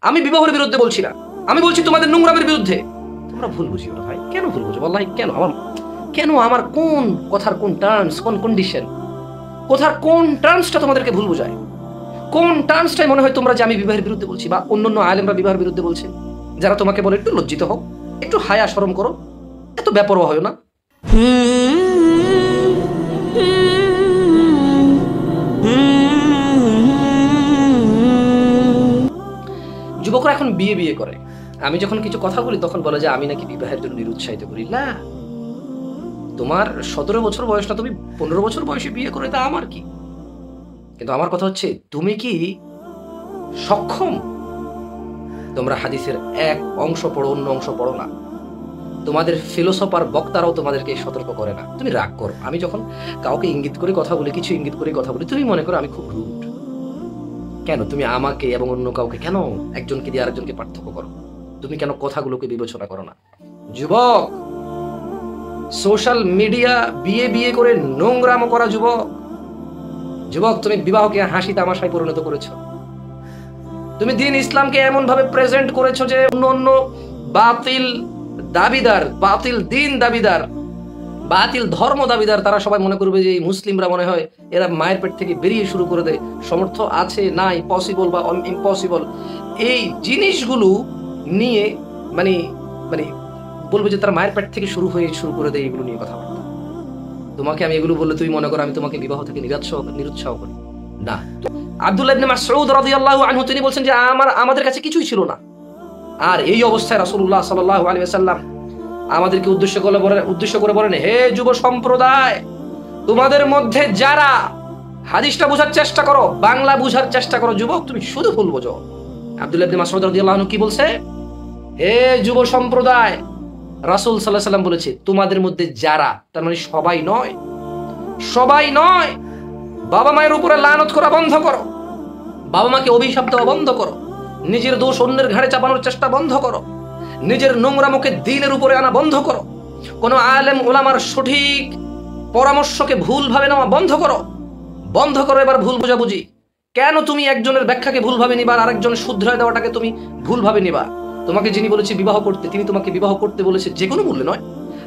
আমি বিবাহের বিরুদ্ধে বলছি না, আমি বলছি তোমাদের নোংরামের বিরুদ্ধে। তোমরা ভুল বুঝিও না ভাই, কেন ভুল বুঝো বল্লাহি? কেন আমার কোন কথার কোন টার্মস, কোন কন্ডিশন, কথার কোন টার্মসটা তোমাদেরকে ভুল বোঝায়? কোন টার্মসটাই মনে হয় তোমরা যে আমি বিবাহের বিরুদ্ধে বলছি বা অন্যান্য আলেমরা বিবাহের বিরুদ্ধে বলছে? যারা তোমাকে বলে একটু লজ্জিত হও, একটু হায়া শরম করো, এত বেপরোয়া হয় না। যুবকরা এখন বিয়ে করে, আমি যখন কিছু কথা বলি তখন বলে যে আমি নাকি বিবাহের জন্য নিরুৎসাহিত করি। না, তোমার 17 বছর বয়স না, তুমি 15 বছর বয়সে বিয়ে করে, তা আমার কি? কিন্তু আমার কথা হচ্ছে, তুমি কি সক্ষম? তোমরা হাদিসের এক অংশ পড়ো, অন্য অংশ পড়ো না। তোমাদের ফিলোসফার বক্তারাও তোমাদেরকে সতর্ক করে না। তুমি রাগ করো, আমি যখন কাউকে ইঙ্গিত করে কথা বলি, কিছু ইঙ্গিত করে কথা বলি, তুমি মনে করো আমি খুব রুড। কেন তুমি আমাকে এবং অন্য কাউকে, কেন একজনকে দিয়ে আরেকজনকে পার্থক্য করো? তুমি কেন কথাগুলোকে বিবেচনা করো না? যুবক, সোশ্যাল মিডিয়া বিয়ে করে নোংরাম করা যুবক, তুমি বিবাহকে হাসি তামাশায় পরিণত করেছো। তুমি দিন ইসলামকে এমন ভাবে প্রেজেন্ট করেছো যে অন্য বাতিল দাবিদার, বাতিল দিন দাবিদার, বাতিল ধর্ম দাবিদার, তারা সবাই মনে করবে যে মুসলিমরা মনে হয় এরা মায়ের পেট থেকে বেরিয়ে শুরু করে দেয়, সমর্থ আছে নাই, পসিবল বা ইম্পসিবল, এই জিনিসগুলো নিয়ে মানে বলবো যে তারা মায়ের পেট থেকে শুরু করে দেয় এগুলো নিয়ে কথাবার্তা। তোমাকে আমি এগুলো বললে তুমি মনে করো আমি তোমাকে বিবাহ থেকে নিরুৎসাহ করি না। আব্দুল্লাহ ইবনে মাসউদ রাদিয়াল্লাহু আনহু তিনি বলছেন যে আমাদের কাছে কিছুই ছিল না, আর এই অবস্থায় রাসূলুল্লাহ সাল্লাল্লাহু আলাইহি ওয়াসাল্লাম আমাদেরকে উদ্দেশ্য করে বলেন, হে যুব সম্প্রদায়, তোমাদের মধ্যে যারা হাদিসটা বোঝার চেষ্টা করো, বাংলা বোঝার চেষ্টা করো, যুবক তুমি শুধু ভুল বোঝো। আব্দুল্লাহ ইবনে মাসউদ রাদিয়াল্লাহু আনহু কি বলছে? হে যুব সম্প্রদায়, রাসূল সাল্লাল্লাহু আলাইহি ওয়াসাল্লাম বলেছে তোমাদের মধ্যে যারা, তার মানে সবাই নয়। বাবা মায়ের উপরে লানত করা বন্ধ করো, বাবা মাকে অভিশাপ দেওয়া বন্ধ করো, নিজের দোষ অন্যের ঘাড়ে চাপানোর চেষ্টা বন্ধ করো, নিজের নোংরা মুখে দ্বীনের উপরে আনা বন্ধ করো, কোন আলেম ওলামার সঠিক পরামর্শকে ভুলভাবে নেওয়া বন্ধ করো। এবার ভুল বোঝাবুঝি। কেন তুমি একজনের ব্যাখ্যাকে ভুলভাবে নিবা আর আরেকজনের শুধরায় দেওয়াটাকে তুমি ভুলভাবে নিবা? তোমাকে যিনি বলেছে বিবাহ করতে, তিনি তোমাকে বিবাহ করতে বলেছে যে কোনো মূল্যে নয়,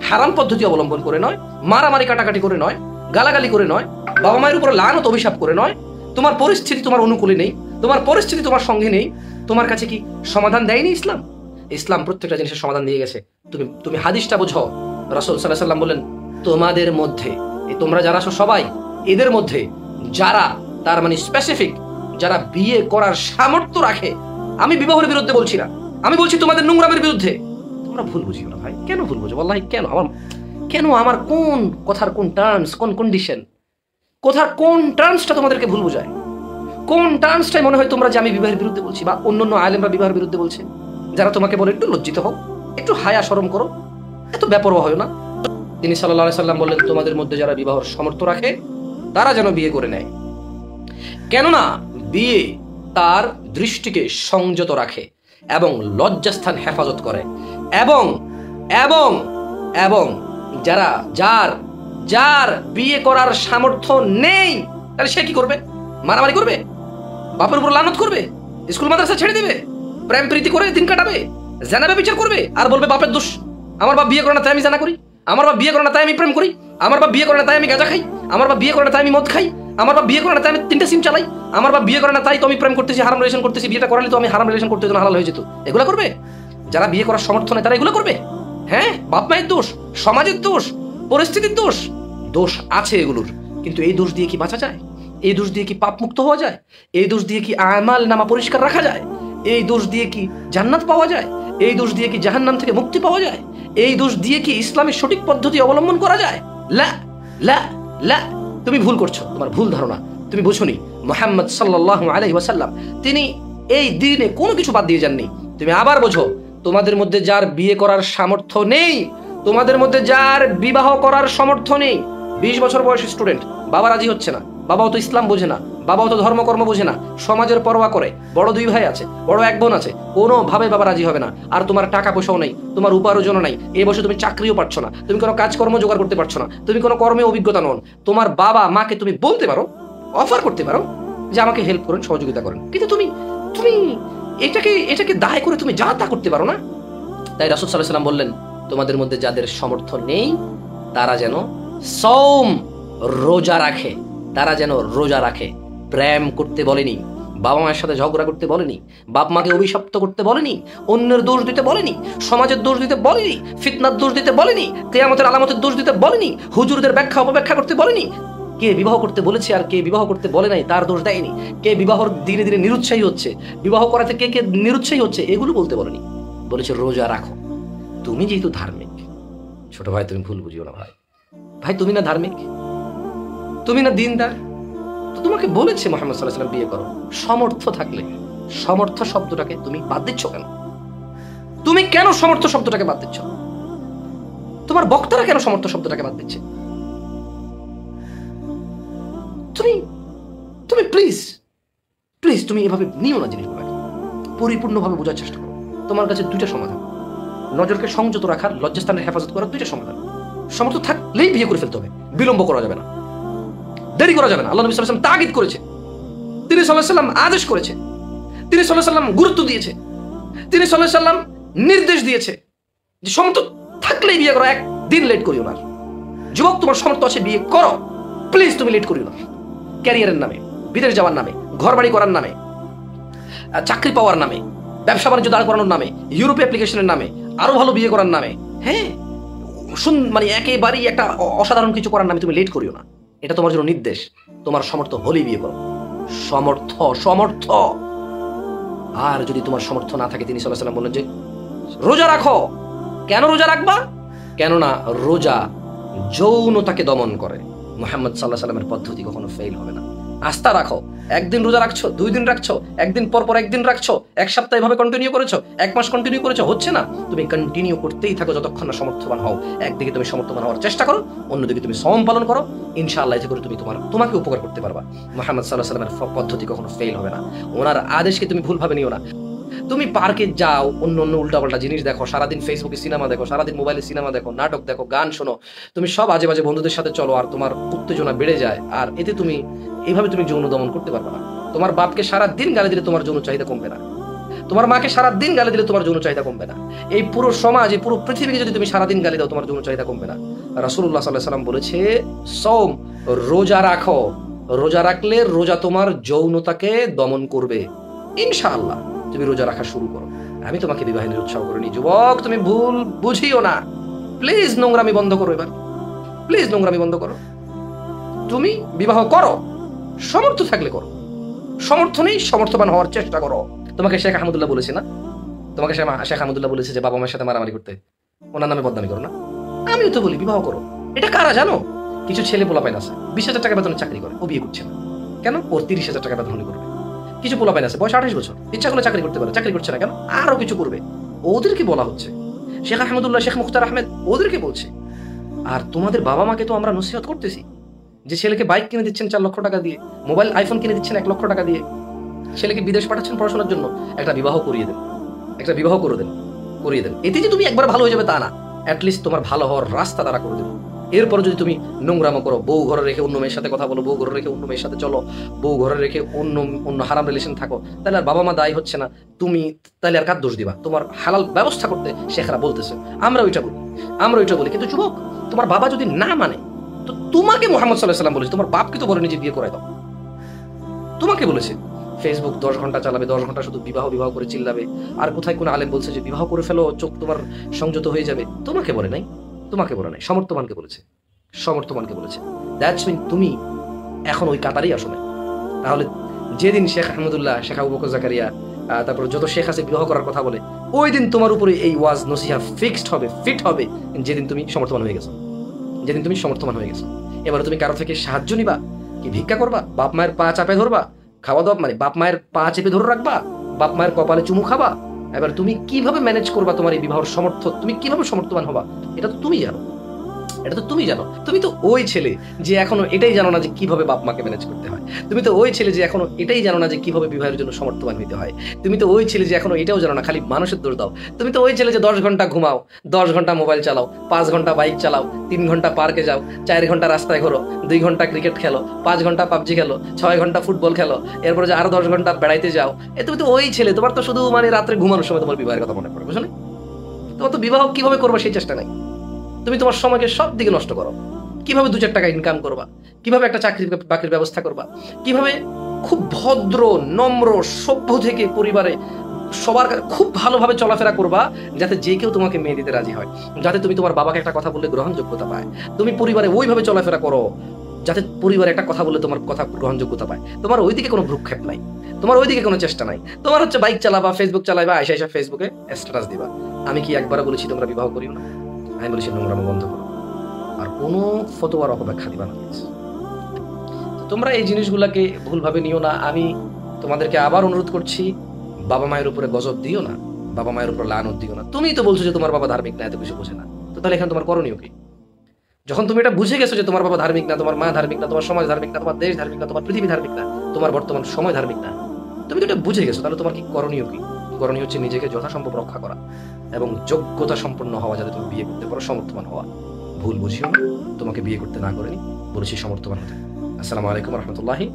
হারাম পদ্ধতি অবলম্বন করে নয়, মারামারি কাটাকাটি করে নয়, গালাগালি করে নয়, বাবা মায়ের উপরে লানত অভিশাপ করে নয়। তোমার পরিস্থিতি তোমার অনুকূলে নেই, তোমার পরিস্থিতি তোমার সঙ্গে নেই, তোমার কাছে কি সমাধান দেয়নি ইসলাম প্রত্যেকটা জিনিসের সমাধান দিয়ে গেছে। তুমি হাদিসটা বোঝো। রাসূল সাল্লাল্লাহু আলাইহি ওয়াসাল্লাম বলেন, তোমাদের মধ্যে তোমরা যারা আছো সবাই, এদের মধ্যে যারা, তার মানে স্পেসিফিক, যারা বিয়ে করার সামর্থ্য রাখে, আমি বিবাহের বিরুদ্ধে বলছি না, আমি বলছি তোমাদের নোংরামের বিরুদ্ধে। তোমরা ভুল বুঝিও না ভাই, কেন ভুল বুঝো বল্লাহি? কেন আমার কোন কথার কোন টার্মস, কোন কন্ডিশন, কথার কোন টার্মসটা তোমাদেরকে ভুল বোঝায়? কোন টার্মসটাই মনে হয় তোমরা যে আমি বিবাহের বিরুদ্ধে বলছি বা অন্যান্য আলেমরা বিবাহের বিরুদ্ধে বলছে? যারা তোমাকে বলে একটু লজ্জিত হও, একটু হায়া শরম করো, এত বেপরোয়া হয় না। তিনি সাল্লাল্লাহু আলাইহি সাল্লাম বললেন, তোমাদের মধ্যে যারা বিবাহের সামর্থ্য রাখে তারা যেন বিয়ে করে নেয়, কেননা বিয়ে তার দৃষ্টিকে সংযত রাখে এবং লজ্জাস্থান হেফাজত করে, এবং এবং এবং যার বিয়ে করার সামর্থ্য নেই, তাহলে সে কি করবে? মারামারি করবে, বাপের উপর লানত করবে, স্কুল মাদ্রাসা ছেড়ে দিবে, প্রেম প্রীতি করে দিন কাটাবে, জানাবে বিচার করবে, আর বলবে বাপের দোষ, আমার বাপ বিয়ে করে না তাই আমি জানা করি, আমার বাপ বিয়ে করে না তাই আমি প্রেম করি, আমার বাপ বিয়ে করে না তাই আমি গাঁজা খাই, আমার বাপ বিয়ে করে না তাই আমি মদ খাই, আমার বাপ বিয়ে করে না তাই আমি 3টে সিম চালাই, আমার বাপ বিয়ে করে না তাই তো আমি প্রেম করতেছি, হারাম রিলেশন করতেছি, বিয়েটা করালে তো আমি হারাম রিলেশন করতে যেন হালাল হয়ে যেত। এগুলা করবে? যারা বিয়ে করার সমর্থ নেই তারা এগুলো করবে? হ্যাঁ, বাপ মায়ের দোষ, সমাজের দোষ, পরিস্থিতির দোষ আছে এগুলোর, কিন্তু এই দোষ দিয়ে কি বাঁচা যায়? এই দোষ দিয়ে কি পাপ মুক্ত হওয়া যায়? এই দোষ দিয়ে কি আমাল নামা পরিষ্কার রাখা যায়? এই দোষ দিয়ে কি জান্নাত পাওয়া যায়? এই দোষ দিয়ে কি জাহান্নাম থেকে মুক্তি পাওয়া যায়? এই দোষ দিয়ে কি ইসলামের সঠিক পদ্ধতি অবলম্বন করা যায়? লা লা লা, তুমি ভুল করছো, তোমার ভুল ধারণা, তুমি বুঝোনি। মুহাম্মদ সাল্লাল্লাহু আলাইহি ওয়াসাল্লাম তিনি এই দ্বীনে কোনো কিছু বাদ দিয়ে যাননি। তুমি আবার বোঝো, তোমাদের মধ্যে যার বিয়ে করার সামর্থ্য নেই, তোমাদের মধ্যে যার বিবাহ করার সামর্থ্য নেই, 20 বছর বয়সী স্টুডেন্ট, বাবা রাজি হচ্ছে না, বাবাও তো ইসলাম বোঝে না, বাবাও তো ধর্মকর্ম বোঝে না, সমাজের পরোয়া করে, বড় 2 ভাই আছে, বড় 1 বোন আছে, কোনোভাবে বাবা রাজি হবে না, আর তোমার টাকা পয়সাও নেই, তোমার উপার্জনও নাই, এই বছর তুমি চাকরিও পাচ্ছ না, তুমি কোনো কাজকর্ম জোগাড় করতে পারছো না, তুমি কোনো কর্মে অভিজ্ঞতা নন, তোমার বাবা মাকে তুমি বলতে পারো, অফার করতে পারো যে আমাকে হেল্প করেন, সহযোগিতা করেন, কিন্তু তুমি এটাকে দায় করে তুমি যা তা করতে পারো না। তাই রাসূল সাল্লাল্লাহু আলাইহি ওয়াসাল্লাম বললেন, তোমাদের মধ্যে যাদের সামর্থ্য নেই তারা যেন সওম রোজা রাখে, তারা যেন রোজা রাখে। প্রেম করতে বলেনি, বাবা মায়ের সাথে ঝগড়া করতে বলেনি, বাপ মাকে অভিশপ্ত করতে বলেনি, অন্যের দোষ দিতে বলেনি, সমাজের দোষ দিতে বলেনি, ফিতনার দোষ দিতে বলেনি, কিয়ামতের আলামতের দোষ দিতে বলেনি, হুজুরদের ব্যাখ্যা অপব্যাখ্যা করতে বলেনি। কে বিবাহ করতে বলেছে আর কে বিবাহ করতে বলে নাই তার দোষ দেয়নি। কে বিবাহর ধীরে ধীরে নিরুৎসাহী হচ্ছে, বিবাহ করাতে কে কে নিরুৎসাহী হচ্ছে, এগুলো বলতে বলেনি। বলেছে রোজা রাখো। তুমি যেহেতু ধার্মিক, ছোট ভাই তুমি ভুল বুঝিও না ভাই, ভাই তুমি না ধার্মিক, তুমি না দিনদার, তো তোমাকে বলেছে মুহাম্মদ সাল্লাল্লাহু আলাইহি ওয়াসাল্লাম বিয়ে করো। সমর্থ থাকলে, সমর্থ শব্দটাকে তুমি বাদ দিচ্ছ কেন? তুমি কেন সমর্থ শব্দটাকে বাদ দিচ্ছ? তোমার বক্তারা কেন সমর্থ শব্দটাকে বাদ দিচ্ছে? তুমি প্লিজ প্লিজ তুমি এভাবে নিও না জিনিসগুলোকে, পরিপূর্ণভাবে বোঝার চেষ্টা করো। তোমার কাছে দুইটা সমাধান, নজরকে সংযত রাখার, লজ্জাস্থানের হেফাজত করার দুইটা সমাধান। সমর্থ থাকলেই বিয়ে করে ফেলতে হবে, বিলম্ব করা যাবে না, দেরি করা যাবে না। আল্লাহ নবী সাল্লাল্লাহু আলাইহি ওয়াসাল্লাম তাগিদ করেছে, তিনি সাল্লাল্লাহু আলাইহি ওয়াসাল্লাম আদেশ করেছে, তিনি সাল্লাল্লাহু আলাইহি ওয়াসাল্লাম গুরুত্ব দিয়েছে, তিনি সাল্লাল্লাহু আলাইহি ওয়াসাল্লাম নির্দেশ দিয়েছে যে সমর্থ থাকলেই বিয়ে করো, একদিন লেট করিও না। যুবক তোমার সমর্থ আছে, বিয়ে করো, প্লিজ তুমি লেট করিও না। ক্যারিয়ারের নামে, বিদেশ যাওয়ার নামে, ঘর বাড়ি করার নামে, চাকরি পাওয়ার নামে, ব্যবসা বাণিজ্য দাঁড় করানোর নামে, ইউরোপে অ্যাপ্লিকেশনের নামে, আরো ভালো বিয়ে করার নামে, হ্যাঁ মানে একেবারেই একটা অসাধারণ কিছু করার নামে তুমি লেট করিও না। এটা তোমার জন্য নির্দেশ। তোমার সমর্থ হলেই বিয়ে করো, সমর্থ সমর্থ। আর যদি তোমার সমর্থ না থাকে, তিনি সাল্লাল্লাহু আলাইহি ওয়াসাল্লাম বললেন যে রোজা রাখো। কেন রোজা রাখবা? কেননা রোজা যৌনতাকে দমন করে। মুহাম্মদ সাল্লাল্লাহু আলাইহি ওয়াসাল্লামের পদ্ধতি কখনো ফেল হবে না। আস্থা রাখো। একদিন রোজা রাখছো, 2 দিন রাখছো, একদিন পর পর একদিন রাখছো, এক সপ্তাহ এভাবে কন্টিনিউ করেছো, 1 মাস কন্টিনিউ করেছো, হচ্ছে না, তুমি কন্টিনিউ করতেই থাকো যতক্ষণ না সমর্থবান হও। একদিকে তুমি সমর্থবান হওয়ার চেষ্টা করো, অন্যদিকে তুমি সওম পালন করো, ইনশাআল্লাহ এতে করে তুমি তোমাকে উপকার করতে পারবা। মুহাম্মদ সাল্লাল্লাহু আলাইহি ওয়াসাল্লামের পদ্ধতি কখনো ফেল হবে না। ওনার আদেশকে তুমি ভুলভাবে নিও না। তুমি পার্কে যাও, অন্য উল্টাপাল্টা জিনিস দেখো, সারাদিন ফেসবুকে সিনেমা দেখো, সারাদিন মোবাইলে সিনেমা দেখো, নাটক দেখো, গান শোনো, তুমি সব আজে বাজে বন্ধুদের সাথে চলো, আর তোমার উত্তেজনা বেড়ে যায়, আর এতে তুমি এইভাবে তুমি যৌন দমন করতে পারবে না। তোমার বাপকে সারাদিন গালি দিলে তোমার যৌন চাহিদা কমবে না, তোমার মাকে সারাদিন গালি দিলে তোমার যৌন চাহিদা কমবে না, এই পুরো সমাজ, এই পুরো পৃথিবীকে যদি তুমি সারাদিন গালি দাও, তোমার যৌন চাহিদা কমবে না। রাসূলুল্লাহ সাল্লাল্লাহু আলাইহি ওয়াসাল্লাম বলেছে সওম, রোজা রাখো, রোজা রাখলে রোজা তোমার যৌনতাকে দমন করবে। ইনশাআল্লাহ তুমি রোজা রাখা শুরু করো। আমি তোমাকে বিবাহে নিরুৎসাহ করিনি। যুবক তুমি ভুল বুঝিও না, প্লিজ নোংরামি বন্ধ করো, এবার প্লিজ নোংরামি বন্ধ করো। তুমি বিবাহ করো, সমর্থ থাকলে করো, সমর্থ নেই সমর্থবান হওয়ার চেষ্টা করো। তোমাকে শেখ আহমদুল্লাহ বলেছে না, তোমাকে শেখ আহমদুল্লাহ বলেছে যে বাবা মায়ের সাথে মারামারি করতে, ওনার নামে বদনামি করো না। আমিও তো বলি বিবাহ করো। এটা কারা জানো? কিছু ছেলে পোলাপাইন আছে 20,000 টাকা বেতনে চাকরি করে, ও বিয়ে করছে না কেন? ওর 30,000 টাকা বেতন হলে করবে। কিছু পোলাপাইন আছে বয়স 28 বছর, ইচ্ছা করলে চাকরি করতে পারে, চাকরি করছে না কেন? আরো কিছু করবে। ওদেরকে বলা হচ্ছে, শেখ আহমদুল্লাহ, শেখ মুখতার আহমেদ ওদেরকে বলছে। আর তোমাদের বাবা মাকে তো আমরা নসিহত করতেছি যে ছেলেকে বাইক কিনে দিচ্ছেন 4 লক্ষ টাকা দিয়ে, মোবাইল আইফোন কিনে দিচ্ছেন 1 লক্ষ টাকা দিয়ে, ছেলেকে বিদেশ পাঠাচ্ছেন পড়াশোনার জন্য, একটা বিবাহ করিয়ে দেন, একটা বিবাহ করিয়ে দেন। এতে যে তুমি একবার ভালো হয়ে যাবে তা না, অ্যাটলিস্ট তোমার ভালো হওয়ার রাস্তা তারা করে দেবে। এরপর যদি তুমি নোংরামো করো, বউ ঘরে রেখে অন্য মেয়ের সাথে কথা বলো, বউ ঘরে রেখে অন্য মেয়ের সাথে চলো, বউ ঘরে রেখে অন্য হারাম রিলেশন থাকো, তাহলে আর বাবা মা দায়ী হচ্ছে না, তুমি তাহলে আর কার দোষ দিবা? তোমার হালাল ব্যবস্থা করতে শেখরা বলতেছে, আমরা ওইটা বলি। কিন্তু যুবক, তোমার বাবা যদি না মানে, তো তোমাকে মুহাম্মদ সাল্লাল্লাহু আলাইহি ওয়াসাল্লাম বলেছে, তোমার বাপকে তো বলেনি যে বিয়ে করাই দাও, তোমাকে বলেছে ফেসবুক 10 ঘন্টা চালাবে, 10 ঘন্টা শুধু বিবাহ করে চিল্লাবে। আর কোথায় কোন আলেম বলছে যে বিবাহ করে ফেলো, চোখ তোমার সংযত হয়ে যাবে? তোমাকে বলে নাই, সমর্থমানকে বলেছে। দ্যাটস মিন তুমি এখন ওই কাতারেই আসো না। তাহলে যেদিন শেখ আহমদুল্লাহ, শেখ আবু বকর জাকারিয়া, তারপর যত শেখ আছে বিবাহ করার কথা বলে, ওই দিন তোমার উপরে এই ওয়াজ নসিহা ফিট হবে যেদিন তুমি সমর্থমান হয়ে গেছো। এবার তুমি কারো থেকে সাহায্য নিবা কি ভিক্ষা করবা? বাপ মায়ের পা চাপে ধরবা? খাওয়া দাওয়া মানে বাপ মায়ের পা চেপে ধরে রাখবা? বাপ মায়ের কপালে চুমু খাবা? এবার তুমি কিভাবে ম্যানেজ করবা তোমার এই বিবাহের তুমি কিভাবে সমর্থবান হবা? এটা তো তুমি জানো। এটা তো তুমি জানো। তুমি তো ওই ছেলে যে এখনো এটাই জানো না যে কিভাবে বাপ মাকে ম্যানেজ করতে হয়। তুমি তো ওই ছেলে যে এখনো এটাই জানো না যে কিভাবে বিবাহের জন্য সমর্থবান হতে হয়। তুমি তো ওই ছেলে যে এখনো এটাও জানো না, খালি মানুষের দোষ দাও। তুমি তো ওই ছেলে যে 10 ঘন্টা ঘুমাও, 10 ঘন্টা মোবাইল চালাও, 5 ঘন্টা বাইক চালাও, 3 ঘন্টা পার্কে যাও, 4 ঘন্টা রাস্তায় ঘোরো, 2 ঘন্টা ক্রিকেট খেলো, 5 ঘন্টা পাবজি খেলো, 6 ঘন্টা ফুটবল খেলো, এরপরে যে আরো 10 ঘন্টা বেড়াইতে যাও। তুমি তো ওই ছেলে, তোমার তো শুধু মানে রাত্রে ঘুমানোর সময় তোমার বিবাহের কথা মনে পড়ে, বুঝো না? তোমার তো বিবাহ কিভাবে করবা সেই চেষ্টা নাই। তুমি তোমার সময়কে সব দিকে নষ্ট করো। কিভাবে 2-4 টাকা ইনকাম করবা, কিভাবে একটা চাকরি বাকরির ব্যবস্থা করবা, কিভাবে খুব ভদ্র নম্র সভ্য থেকে পরিবারে সবার কাছে খুব ভালোভাবে চলাফেরা করবা, যাতে যে কেউ তোমাকে মেয়ে দিতে রাজি হয়, যাতে তুমি তোমার বাবাকে একটা কথা বললে গ্রহণযোগ্যতা পায়। তুমি পরিবারে ওইভাবে চলাফেরা করো যাতে পরিবারে একটা কথা বললে তোমার কথা গ্রহণযোগ্যতা পায়। তোমার ওইদিকে কোনো ভ্রুক্ষেপ নাই, তোমার ওইদিকে কোনো চেষ্টা নাই। তোমার হচ্ছে বাইক চালাবা, ফেসবুক চালাবা, আইসা আইসা ফেসবুকে স্ট্যাটাস দিবা। আমি কি একবার বলেছি তোমরা বিবাহ করিও না? আমি বলেছি নোংরামো বন্ধ করো, আর কোনো ফতোয়ার অপব্যাখ্যা দিবা না। তোমরা এই জিনিসগুলোকে ভুলভাবে নিও না। আমি তোমাদেরকে আবার অনুরোধ করছি, বাবা মায়ের উপরে গজব দিও না, বাবা মায়ের উপর লানত দিও না। তুমিই তো বলছো যে তোমার বাবা ধার্মিক না, এত কিছু বোঝে না। তো তাহলে এখানে তোমার করণীয় কি? যখন তুমি এটা বুঝে গেছো যে তোমার বাবা ধার্মিক না, তোমার মা ধার্মিক না, তোমার সমাজ ধার্মিক না, তোমার দেশ ধার্মিক না, তোমার পৃথিবী ধার্মিক না, তোমার বর্তমান সময় ধার্মিক না, তুমি তো এটা বুঝে গেছো, তাহলে তোমার কি করণীয় কি? করণীয় হচ্ছে নিজেকে যথাসম্ভব রক্ষা করা এবং যোগ্যতা সম্পন্ন হওয়া, যাতে তুমি বিয়ে করতে পারো, সমর্থবান হওয়া। ভুল বুঝিও না, তোমাকে বিয়ে করতে না করেনি বলেছি সমর্থবান হতে। আসসালামু আলাইকুম রহমতুল্লাহি।